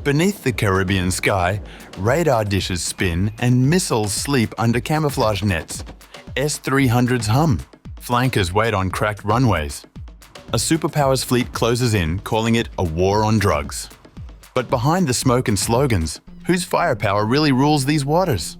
Beneath the Caribbean sky, radar dishes spin and missiles sleep under camouflage nets. S-300s hum. Flankers wait on cracked runways. A superpower's fleet closes in, calling it a war on drugs. But behind the smoke and slogans, whose firepower really rules these waters?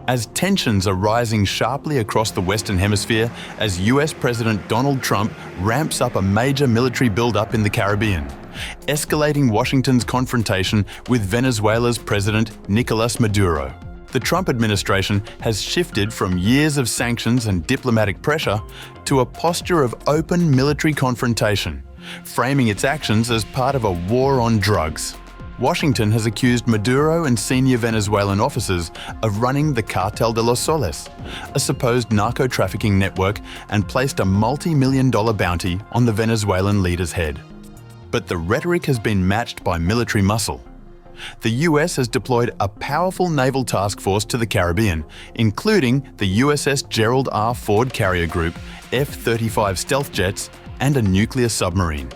As tensions are rising sharply across the Western Hemisphere as US President Donald Trump ramps up a major military build-up in the Caribbean, escalating Washington's confrontation with Venezuela's President Nicolás Maduro. The Trump administration has shifted from years of sanctions and diplomatic pressure to a posture of open military confrontation, framing its actions as part of a war on drugs. Washington has accused Maduro and senior Venezuelan officers of running the Cartel de los Soles, a supposed narco-trafficking network, and placed a multi-million-dollar bounty on the Venezuelan leader's head. But the rhetoric has been matched by military muscle. The US has deployed a powerful naval task force to the Caribbean, including the USS Gerald R. Ford Carrier Group, F-35 stealth jets, and a nuclear submarine.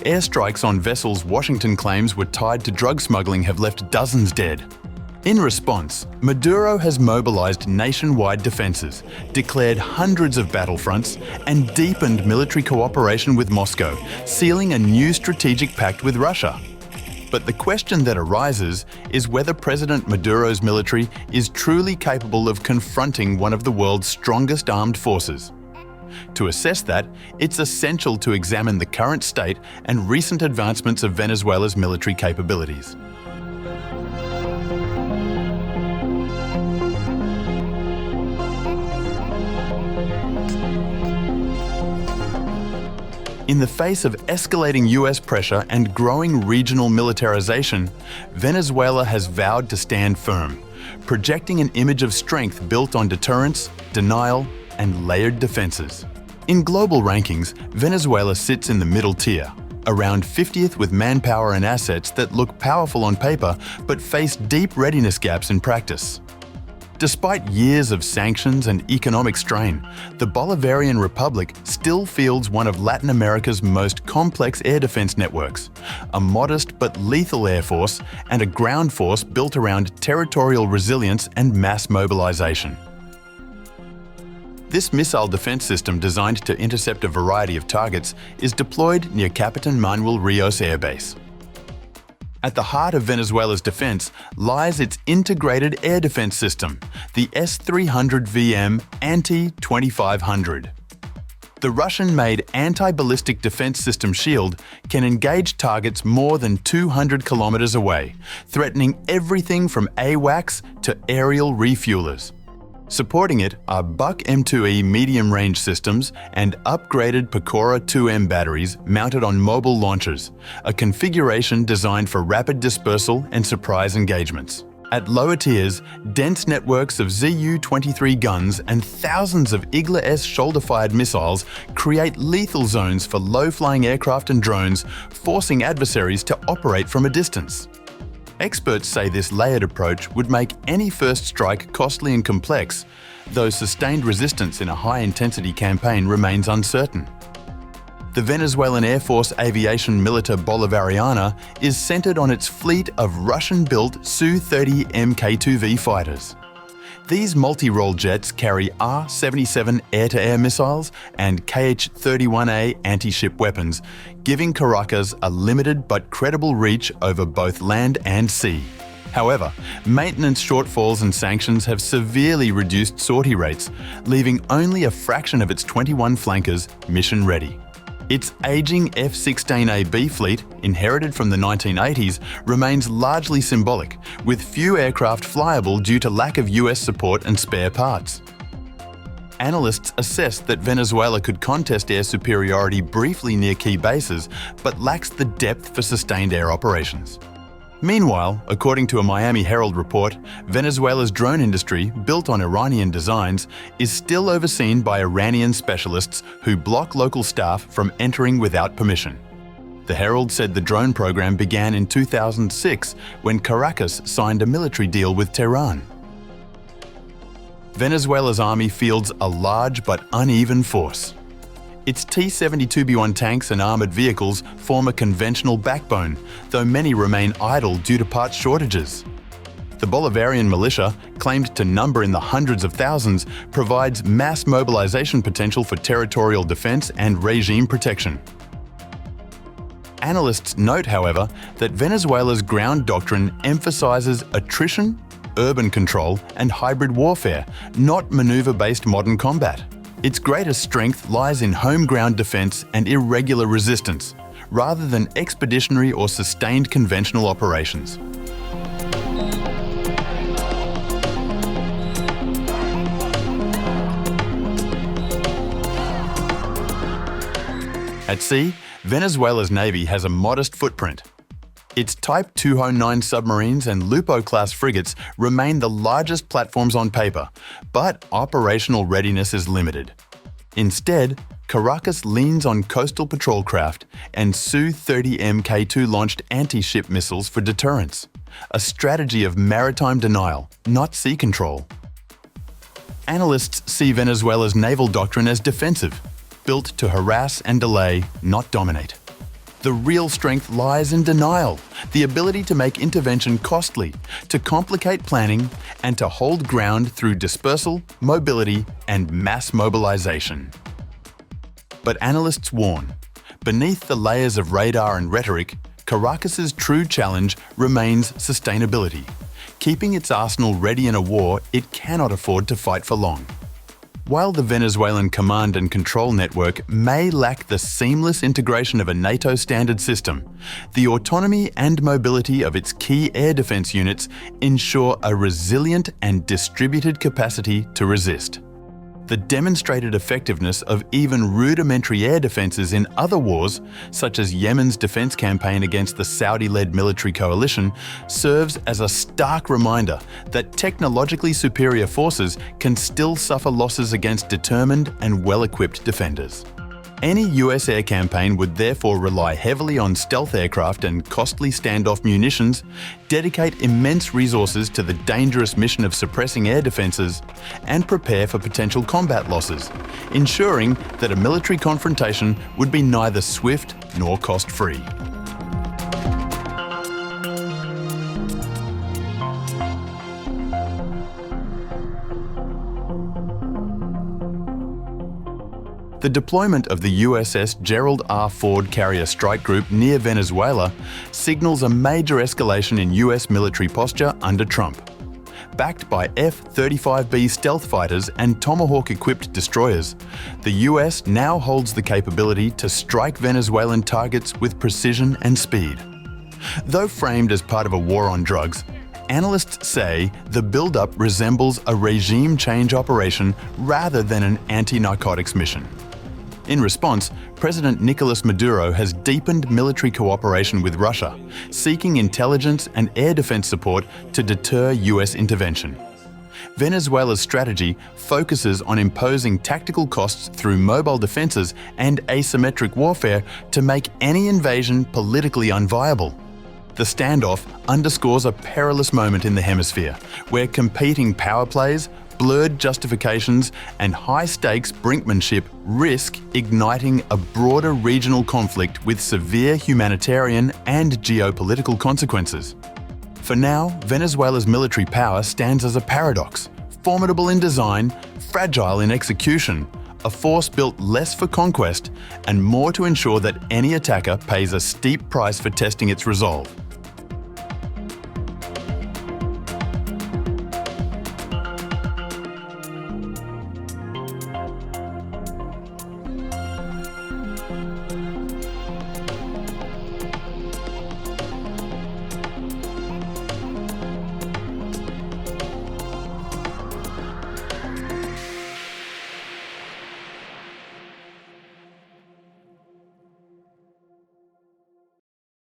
Airstrikes on vessels Washington claims were tied to drug smuggling have left dozens dead. In response, Maduro has mobilized nationwide defenses, declared hundreds of battlefronts, and deepened military cooperation with Moscow, sealing a new strategic pact with Russia. But the question that arises is whether President Maduro's military is truly capable of confronting one of the world's strongest armed forces. To assess that, it's essential to examine the current state and recent advancements of Venezuela's military capabilities. In the face of escalating US pressure and growing regional militarization, Venezuela has vowed to stand firm, projecting an image of strength built on deterrence, denial, and layered defenses. In global rankings, Venezuela sits in the middle tier, around 50th with manpower and assets that look powerful on paper but face deep readiness gaps in practice. Despite years of sanctions and economic strain, the Bolivarian Republic still fields one of Latin America's most complex air defense networks, a modest but lethal air force and a ground force built around territorial resilience and mass mobilization. This missile defense system, designed to intercept a variety of targets, is deployed near Capitan Manuel Rios Air Base. At the heart of Venezuela's defense lies its integrated air defense system, the S-300VM Anti-2500. The Russian-made anti-ballistic defense system Shield can engage targets more than 200 kilometers away, threatening everything from AWACS to aerial refuelers. Supporting it are Buck M2E medium-range systems and upgraded Pecora 2M batteries mounted on mobile launchers, a configuration designed for rapid dispersal and surprise engagements. At lower tiers, dense networks of Zu-23 guns and thousands of Igla-S shoulder-fired missiles create lethal zones for low-flying aircraft and drones, forcing adversaries to operate from a distance. Experts say this layered approach would make any first strike costly and complex, though sustained resistance in a high-intensity campaign remains uncertain. The Venezuelan Air Force Aviation Militia Bolivariana is centered on its fleet of Russian-built Su-30MK2 fighters. These multi-role jets carry R-77 air-to-air missiles and KH-31A anti-ship weapons, giving Caracas a limited but credible reach over both land and sea. However, maintenance shortfalls and sanctions have severely reduced sortie rates, leaving only a fraction of its 21 flankers mission-ready. Its aging F-16AB fleet, inherited from the 1980s, remains largely symbolic, with few aircraft flyable due to lack of US support and spare parts. Analysts assess that Venezuela could contest air superiority briefly near key bases, but lacks the depth for sustained air operations. Meanwhile, according to a Miami Herald report, Venezuela's drone industry, built on Iranian designs, is still overseen by Iranian specialists who block local staff from entering without permission. The Herald said the drone program began in 2006 when Caracas signed a military deal with Tehran. Venezuela's army fields a large but uneven force. Its T-72B1 tanks and armoured vehicles form a conventional backbone, though many remain idle due to parts shortages. The Bolivarian militia, claimed to number in the hundreds of thousands, provides mass mobilization potential for territorial defence and regime protection. Analysts note, however, that Venezuela's ground doctrine emphasises attrition, urban control and hybrid warfare, not manoeuvre-based modern combat. Its greatest strength lies in home ground defence and irregular resistance, rather than expeditionary or sustained conventional operations. At sea, Venezuela's Navy has a modest footprint. Its Type 209 submarines and Lupo-class frigates remain the largest platforms on paper, but operational readiness is limited. Instead, Caracas leans on coastal patrol craft and Su-30MK2 launched anti-ship missiles for deterrence, a strategy of maritime denial, not sea control. Analysts see Venezuela's naval doctrine as defensive, built to harass and delay, not dominate. The real strength lies in denial, the ability to make intervention costly, to complicate planning, and to hold ground through dispersal, mobility, and mass mobilization. But analysts warn, beneath the layers of radar and rhetoric, Caracas's true challenge remains sustainability, keeping its arsenal ready in a war it cannot afford to fight for long. While the Venezuelan command and control network may lack the seamless integration of a NATO standard system, the autonomy and mobility of its key air defense units ensure a resilient and distributed capacity to resist. The demonstrated effectiveness of even rudimentary air defenses in other wars, such as Yemen's defense campaign against the Saudi-led military coalition, serves as a stark reminder that technologically superior forces can still suffer losses against determined and well-equipped defenders. Any US air campaign would therefore rely heavily on stealth aircraft and costly standoff munitions, dedicate immense resources to the dangerous mission of suppressing air defences, and prepare for potential combat losses, ensuring that a military confrontation would be neither swift nor cost-free. The deployment of the USS Gerald R. Ford carrier strike group near Venezuela signals a major escalation in US military posture under Trump. Backed by F-35B stealth fighters and Tomahawk-equipped destroyers, the US now holds the capability to strike Venezuelan targets with precision and speed. Though framed as part of a war on drugs, analysts say the build-up resembles a regime change operation rather than an anti-narcotics mission. In response, President Nicolás Maduro has deepened military cooperation with Russia, seeking intelligence and air defense support to deter US intervention. Venezuela's strategy focuses on imposing tactical costs through mobile defenses and asymmetric warfare to make any invasion politically unviable. The standoff underscores a perilous moment in the hemisphere, where competing power plays, blurred justifications, and high-stakes brinkmanship risk igniting a broader regional conflict with severe humanitarian and geopolitical consequences. For now, Venezuela's military power stands as a paradox, formidable in design, fragile in execution, a force built less for conquest and more to ensure that any attacker pays a steep price for testing its resolve.